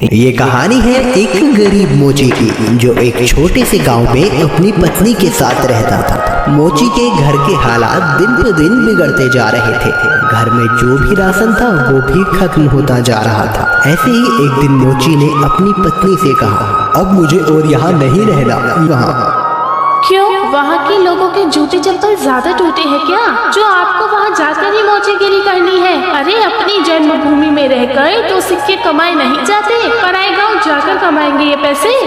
ये कहानी है एक गरीब मोची की, जो एक छोटे से गांव में अपनी पत्नी के साथ रहता था। मोची के घर के हालात दिन पर दिन बिगड़ते जा रहे थे। घर में जो भी राशन था वो भी खत्म होता जा रहा था। ऐसे ही एक दिन मोची ने अपनी पत्नी से कहा, अब मुझे और यहाँ नहीं रहना। वहाँ क्यों? वहाँ के लोगों के जूते चप्पल ज्यादा टूटे हैं क्या, जो आपको वहाँ जाकर ही मोचेगिरी करनी है? अरे अपनी जन्मभूमि में रहकर तो सिक्के कमाए नहीं जाते, पराए गाँव जाकर कमाएंगे ये पैसे।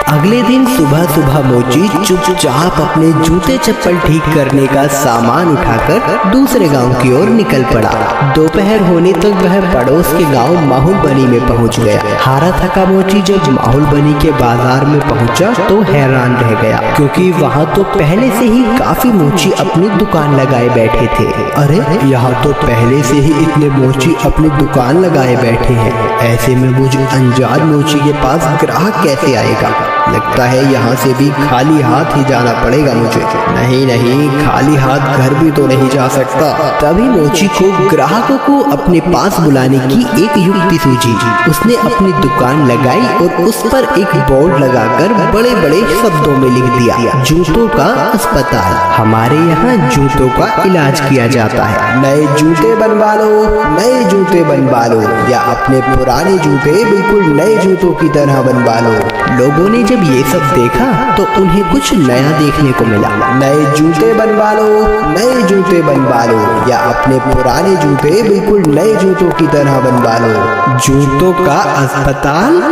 अगले दिन सुबह सुबह मोची चुपचाप अपने जूते चप्पल ठीक करने का सामान उठाकर दूसरे गांव की ओर निकल पड़ा। दोपहर होने तक वह पड़ोस के गांव माहुलबनी में पहुंच गया। हारा थका मोची जब माहुलबनी के बाजार में पहुंचा तो हैरान रह गया, क्योंकि वहां तो पहले से ही काफी मोची अपनी दुकान लगाए बैठे थे। अरे यहाँ तो पहले से ही इतने मोची अपनी दुकान लगाए बैठे हैं, ऐसे में मुझे अनजान मोची के पास ग्राहक कैसे आएगा? लगता है यहाँ से भी खाली हाथ ही जाना पड़ेगा मुझे। नहीं, खाली हाथ घर भी तो नहीं जा सकता। तभी मोची को ग्राहकों को अपने पास बुलाने की एक युक्ति सूझी। उसने अपनी दुकान लगाई और उस पर एक बोर्ड लगाकर बड़े बड़े शब्दों में लिख दिया, जूतों का अस्पताल। हमारे यहाँ जूतों का इलाज किया जाता है। नए जूते बनवा लो, नए जूते बनवा लो, या अपने पुराने जूते बिल्कुल नए जूतों की तरह बनवा लो। लोगों ने जब ये सब देखा तो उन्हें कुछ नया देखने को मिला। नए जूते बनवा लो, नए जूते बनवा लो, या अपने पुराने जूते बिल्कुल नए जूतों की तरह बनवा लो। जूतों का अस्पताल?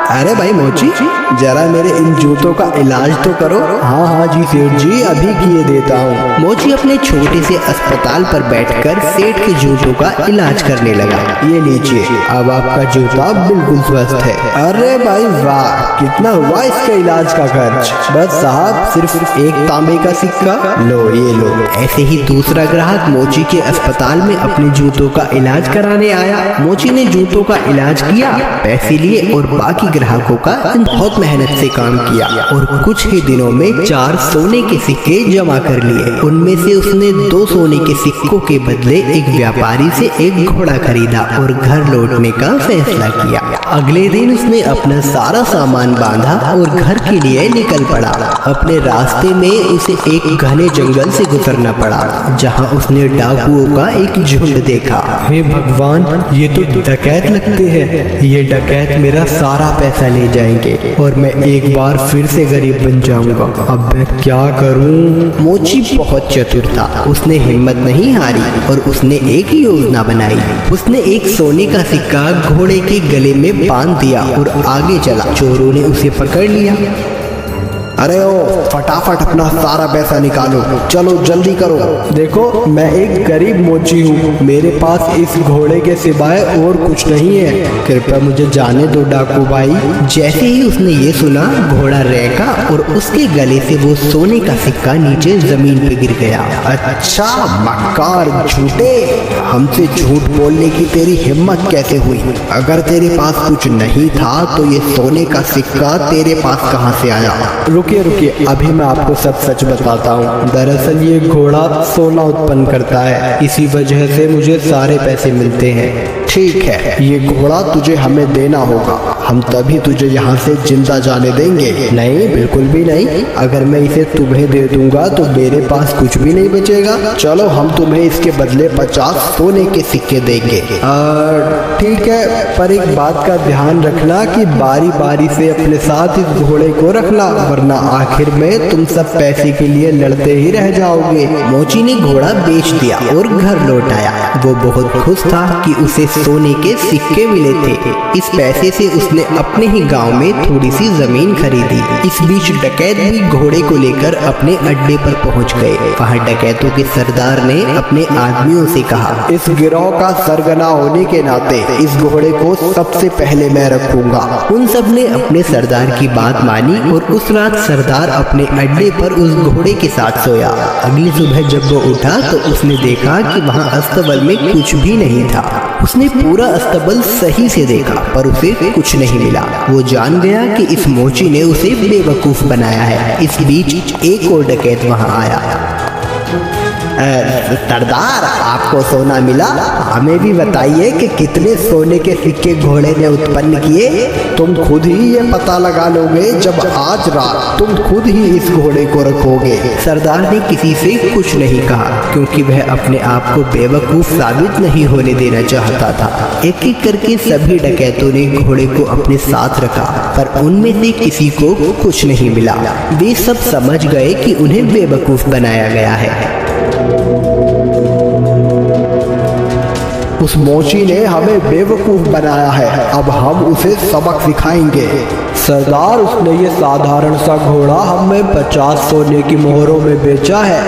अरे भाई मोची, जरा मेरे इन जूतों का इलाज तो करो। हाँ जी सेठ जी, अभी किए देता हूँ। मोची अपने छोटे से अस्पताल पर बैठकर सेठ के जूतों का इलाज करने लगा। ये लीजिए, अब आपका जूता बिल्कुल स्वस्थ है। अरे भाई वाह, कितना हुआ इसका इलाज का खर्च? बस साहब, सिर्फ एक तांबे का सिक्का। लो ये लो। ऐसे ही दूसरा ग्राहक मोची के अस्पताल में अपने जूतों का इलाज कराने आया। मोची ने जूतों का इलाज किया, पैसे लिए और बाकी ग्राहकों का बहुत मेहनत से काम किया और कुछ ही दिनों में 4 सोने के सिक्के जमा कर लिए। उनमें से उसने 2 सोने के सिक्कों के बदले एक व्यापारी से एक घोड़ा खरीदा और घर लौटने का फैसला किया। अगले दिन उसने अपना सारा सामान बांधा और घर के लिए निकल पड़ा। अपने रास्ते में उसे एक घने जंगल से गुजरना पड़ा, जहाँ उसने डाकुओं का एक झुंड देखा। हे भगवान, ये तो डकैत लगते हैं। ये डकैत मेरा सारा पैसा ले जाएंगे और मैं एक बार फिर से गरीब बन जाऊंगा। अब मैं क्या करूं? मोची बहुत चतुर था। उसने हिम्मत नहीं हारी और उसने एक योजना बनाई। उसने एक सोने का सिक्का घोड़े के गले में बांध दिया और आगे चला। चोरों ने उसे पकड़ लिया। अरे ओ, फटाफट अपना सारा पैसा निकालो, चलो जल्दी करो। देखो, मैं एक गरीब मोची हूँ, मेरे पास इस घोड़े के सिवाय और कुछ नहीं है, कृपया मुझे जाने दो डाकू भाई। जैसे ही उसने ये सुना, घोड़ा रेंका और उसके गले से वो सोने का सिक्का नीचे जमीन पे गिर गया। अच्छा मक्कार झूठे, हमसे झूठ बोलने की तेरी हिम्मत कैसे हुई? अगर तेरे पास कुछ नहीं था तो ये सोने का सिक्का तेरे पास कहाँ से आया? रुकिए, अभी मैं आपको सब सच बताता हूँ। दरअसल ये घोड़ा सोना उत्पन्न करता है, इसी वजह से मुझे सारे पैसे मिलते हैं। ठीक है, ये घोड़ा तुझे हमें देना होगा, हम तभी तुझे यहाँ से जिंदा जाने देंगे। नहीं, बिल्कुल भी नहीं। अगर मैं इसे तुम्हें दे दूंगा तो मेरे पास कुछ भी नहीं बचेगा। चलो, हम तुम्हें इसके बदले 50 सोने के सिक्के देंगे। ठीक है, पर एक बात का ध्यान रखना कि बारी बारी से अपने साथ इस घोड़े को रखना, वरना आखिर में तुम सब पैसे के लिए लड़ते ही रह जाओगे। मोची ने घोड़ा बेच दिया और घर लौट आया। वो बहुत खुश था कि उसे सोने के सिक्के मिले थे। इस पैसे से उसने अपने ही गांव में थोड़ी सी जमीन खरीदी। इस बीच डकैत भी घोड़े को लेकर अपने अड्डे पर पहुंच गए। वहां डकैतों के सरदार ने अपने आदमियों से कहा, इस गिरोह का सरगना होने के नाते इस घोड़े को सबसे पहले मैं रखूंगा। उन सब ने अपने सरदार की बात मानी और उस रात सरदार अपने अड्डे पर उस घोड़े के साथ सोया। अगली सुबह जब वो उठा तो उसने देखा कि वहाँ अस्तबल में कुछ भी नहीं था। उसने पूरा अस्तबल सही से देखा पर उसे कुछ नहीं मिला। वो जान गया कि इस मोची ने उसे बेवकूफ बनाया है। इस बीच एक और डकैत वहाँ आया। सरदार, आपको सोना मिला? हमें भी बताइए कि कितने सोने के सिक्के घोड़े ने उत्पन्न किए। तुम खुद ही ये पता लगा लोगे जब आज रात तुम खुद ही इस घोड़े को रखोगे। सरदार ने किसी से कुछ नहीं कहा, क्योंकि वह अपने आप को बेवकूफ साबित नहीं होने देना चाहता था। एक एक करके सभी डकैतों ने घोड़े को अपने साथ रखा, पर उनमें से किसी को कुछ नहीं मिला। वे सब समझ गए कि उन्हें बेवकूफ बनाया गया है। उस मोची ने हमें बेवकूफ बनाया है, अब हम उसे सबक सिखाएंगे। सरदार, उसने ये साधारण सा घोड़ा हमें 50 सोने की मोहरों में बेचा है।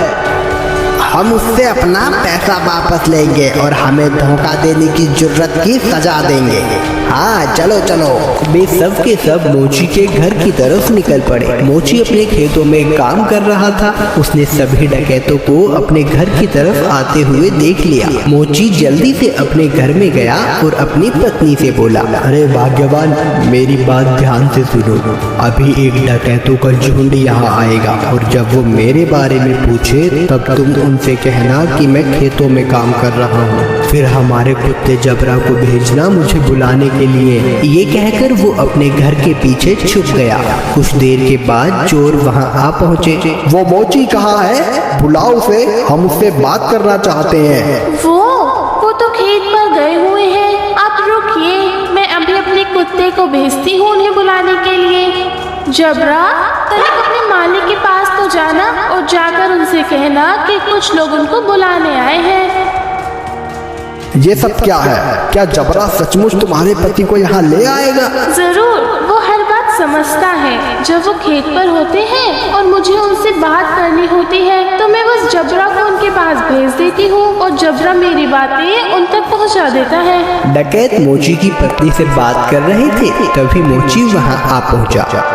हम उससे अपना पैसा वापस लेंगे और हमें धोखा देने की जुर्रत की सजा देंगे। हाँ, चलो चलो। वे सब के सब मोची के घर की तरफ निकल पड़े। मोची अपने खेतों में काम कर रहा था। उसने सभी डकैतों को अपने घर की तरफ आते हुए देख लिया। मोची जल्दी से अपने घर में गया और अपनी पत्नी से बोला, अरे भाग्यवान, मेरी बात ध्यान से सुनो। अभी एक डकैतों का झुंड यहाँ आएगा और जब वो मेरे बारे में पूछे तब तुम उनसे कहना कि मैं खेतों में काम कर रहा हूँ। फिर हमारे कुत्ते जबरा को भेजना मुझे बुलाने के लिए। ये कहकर वो अपने घर के पीछे छुप गया। कुछ देर के बाद चोर वहाँ आ पहुँचे। वो मोची कहाँ है? बुलाओ उसे, हम उससे बात करना चाहते हैं। वो तो खेत पर गए हुए हैं। आप रुकिए, मैं अभी अपने कुत्ते को भेजती हूँ उन्हें बुलाने के लिए। जबरा, तनिक अपने मालिक के पास तो जाना और जाकर उनसे कहना कि कुछ लोग उनको बुलाने आए हैं। ये सब क्या है? क्या जबरा सचमुच तुम्हारे पति को यहाँ ले आएगा? जरूर, वो हर बात समझता है। जब वो खेत पर होते हैं और मुझे उनसे बात करनी होती है तो मैं बस जबरा को उनके पास भेज देती हूँ और जबरा मेरी बातें उन तक पहुँचा देता है। डकैत मोची की पत्नी से बात कर रहे थे, तभी मोची वहाँ आ पहुँचा।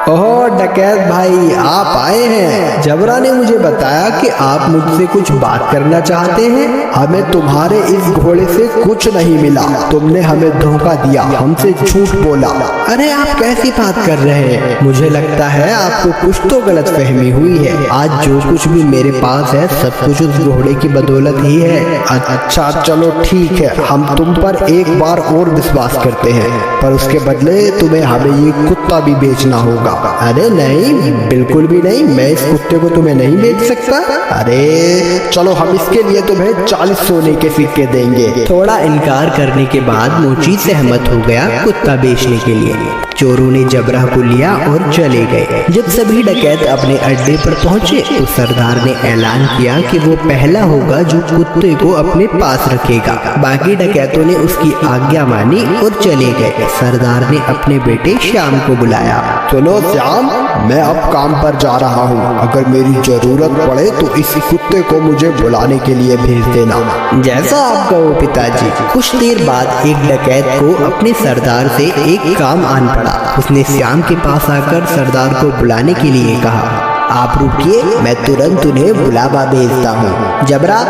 ओह डकैत भाई, आप आए हैं। जबरा ने मुझे बताया कि आप मुझसे कुछ बात करना चाहते हैं। हमें तुम्हारे इस घोड़े से कुछ नहीं मिला। तुमने हमें धोखा दिया, हमसे झूठ बोला। अरे आप कैसी बात कर रहे हैं? मुझे लगता है आपको कुछ तो गलत फहमी हुई है। आज जो कुछ भी मेरे पास है सब कुछ उस घोड़े की बदौलत ही है। अच्छा चलो ठीक है, हम तुम पर एक बार और विश्वास करते हैं, पर उसके बदले तुम्हें हमें ये कुत्ता भी बेचना होगा। अरे नहीं, बिल्कुल भी नहीं। मैं इस कुत्ते को तुम्हें नहीं बेच सकता। अरे चलो, हम इसके लिए तुम्हें 40 सोने के सिक्के देंगे। थोड़ा इनकार करने के बाद मोची सहमत हो गया कुत्ता बेचने के लिए। चोरों ने जबरा को लिया और चले गए। जब सभी डकैत अपने अड्डे पर पहुंचे तो सरदार ने ऐलान किया कि वो पहला होगा जो कुत्ते को अपने पास रखेगा। बाकी डकैतों ने उसकी आज्ञा मानी और चले गए। सरदार ने अपने बेटे श्याम को बुलाया। सुनो श्याम, मैं अब काम पर जा रहा हूँ। अगर मेरी जरूरत पड़े तो इस कुत्ते को मुझे बुलाने के लिए भेज देना। जैसा आप कहो पिताजी। कुछ देर बाद एक डकैत को अपने सरदार से एक काम आन पड़ा। उसने श्याम के पास आकर सरदार को बुलाने के लिए कहा, आप रुकिए, मैं तुरंत उन्हें बुलावा भेजता हूँ। जबरा,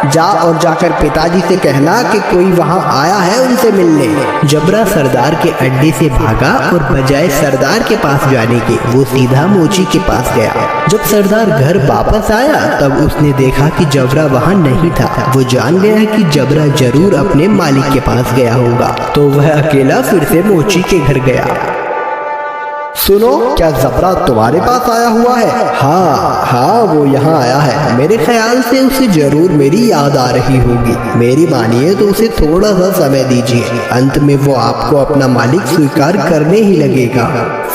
जा और जाकर पिताजी से कहना कि कोई वहाँ आया है उनसे मिलने। जबरा सरदार के अड्डे से भागा और बजाय सरदार के पास जाने के वो सीधा मोची के पास गया। जब सरदार घर वापस आया तब उसने देखा कि जबरा वहाँ नहीं था। वो जान गया कि जबरा जरूर अपने मालिक के पास गया होगा, तो वह अकेला फिर से मोची के घर गया। सुनो, क्या जबरा तुम्हारे पास आया हुआ है? हाँ, वो यहाँ आया है। मेरे ख्याल से उसे जरूर मेरी याद आ रही होगी। मेरी मानिए तो उसे थोड़ा सा समय दीजिए, अंत में वो आपको अपना मालिक स्वीकार करने ही लगेगा।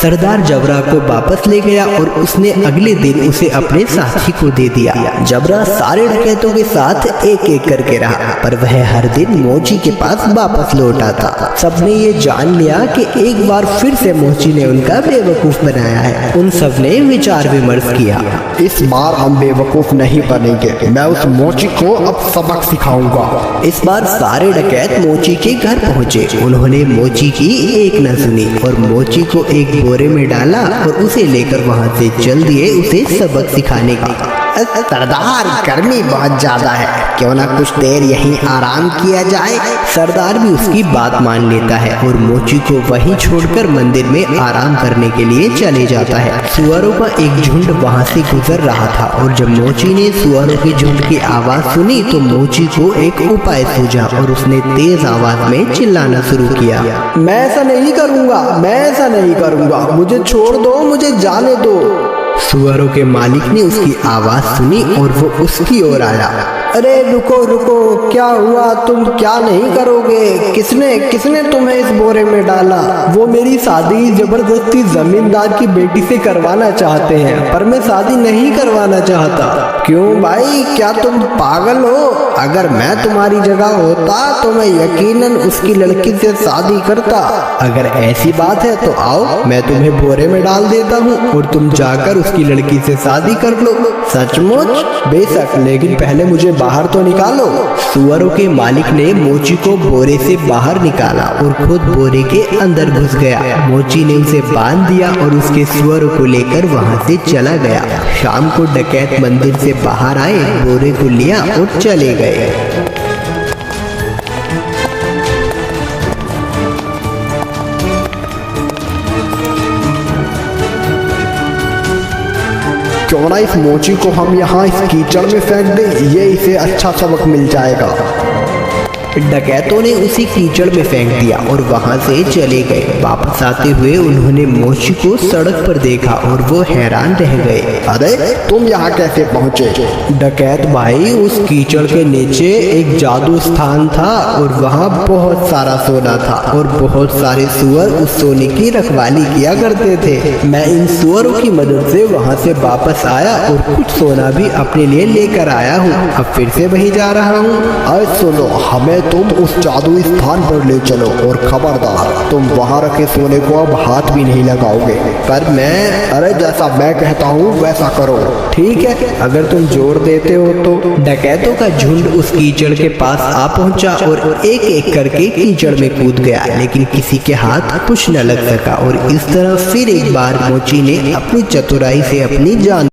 सरदार जबरा को वापस ले गया और उसने अगले दिन उसे अपने साथी को दे दिया। जबरा सारे डकैतों के साथ एक एक करके रहा, पर वह हर दिन मोची के पास वापस लौट आता। सबने ये जान लिया कि एक बार फिर से मोची ने उनका बेवकूफ बनाया है। उन सब ने विचार विमर्श किया, इस बार हम बेवकूफ नहीं बनेंगे। मैं उस मोची को अब सबक सिखाऊंगा। इस बार सारे डकैत मोची के घर पहुँचे। उन्होंने मोची की एक न सुनी और मोची को एक बोरे में डाला और उसे लेकर वहाँ से चल दिए उसे सबक सिखाने का। सरदार गर्मी बहुत ज्यादा है, क्यों ना कुछ देर यहीं आराम किया जाए। सरदार भी उसकी बात मान लेता है और मोची को वहीं छोड़कर मंदिर में आराम करने के लिए चले जाता है। सुअरों का एक झुंड वहाँ से गुजर रहा था और जब मोची ने सुअरों के झुंड की आवाज सुनी तो मोची को एक उपाय सूझा और उसने तेज आवाज में चिल्लाना शुरू किया। मैं ऐसा नहीं करूँगा, मैं ऐसा नहीं करूँगा, मुझे छोड़ दो, मुझे जाने दो। सुअरों के मालिक ने उसकी आवाज सुनी और वो उसकी ओर आया। अरे रुको रुको, क्या हुआ? तुम क्या नहीं करोगे? किसने तुम्हें इस बोरे में डाला? वो मेरी शादी जबरदस्ती जमींदार की बेटी से करवाना चाहते हैं, पर मैं शादी नहीं करवाना चाहता। क्यों भाई, क्या तुम पागल हो? अगर मैं तुम्हारी जगह होता तो मैं यकीनन उसकी लड़की से शादी करता। अगर ऐसी बात है तो आओ, मैं तुम्हें बोरे में डाल देता हूँ और तुम जाकर उसकी लड़की से शादी कर लो। सचमुच? बेशक, लेकिन पहले मुझे बाहर तो निकालो। सुअरों के मालिक ने मोची को बोरे से बाहर निकाला और खुद बोरे के अंदर घुस गया। मोची ने उसे बांध दिया और उसके सुअरों को लेकर वहां से चला गया। शाम को डकैत मंदिर से बाहर आए, बोरे को लिया और चले गए। क्यों ना इस मोची को हम यहाँ इस कीचड़ में फेंक दें, ये इसे अच्छा सबक मिल जाएगा। डकैतों ने उसी कीचड़ में फेंक दिया और वहां से चले गए। वापस आते हुए उन्होंने मोची को सड़क पर देखा और वो हैरान रह गए। अरे तुम यहाँ कैसे पहुँचे? डकैत भाई, उस कीचड़ के नीचे एक जादू स्थान था और वहाँ बहुत सारा सोना था और बहुत सारे सुअर उस सोने की रखवाली किया करते थे। मैं इन सुअरों की मदद से वहाँ से वापस आया और कुछ सोना भी अपने लिए लेकर आया हूँ। अब फिर से वहीं जा रहा हूँ। अरे सुनो, हमें तुम उस जादुई स्थान पर ले चलो और खबरदार, तुम वहाँ रखे सोने को अब हाथ भी नहीं लगाओगे। पर मैं अरे जैसा मैं कहता हूँ वैसा करो। ठीक है, अगर तुम जोर देते हो तो। डकैतों का झुंड उस कीचड़ के पास आ पहुंचा और एक एक करके कीचड़ में कूद गया, लेकिन किसी के हाथ कुछ न लग सका और इस तरह फिर एक बार मोची ने अपनी चतुराई से अपनी जान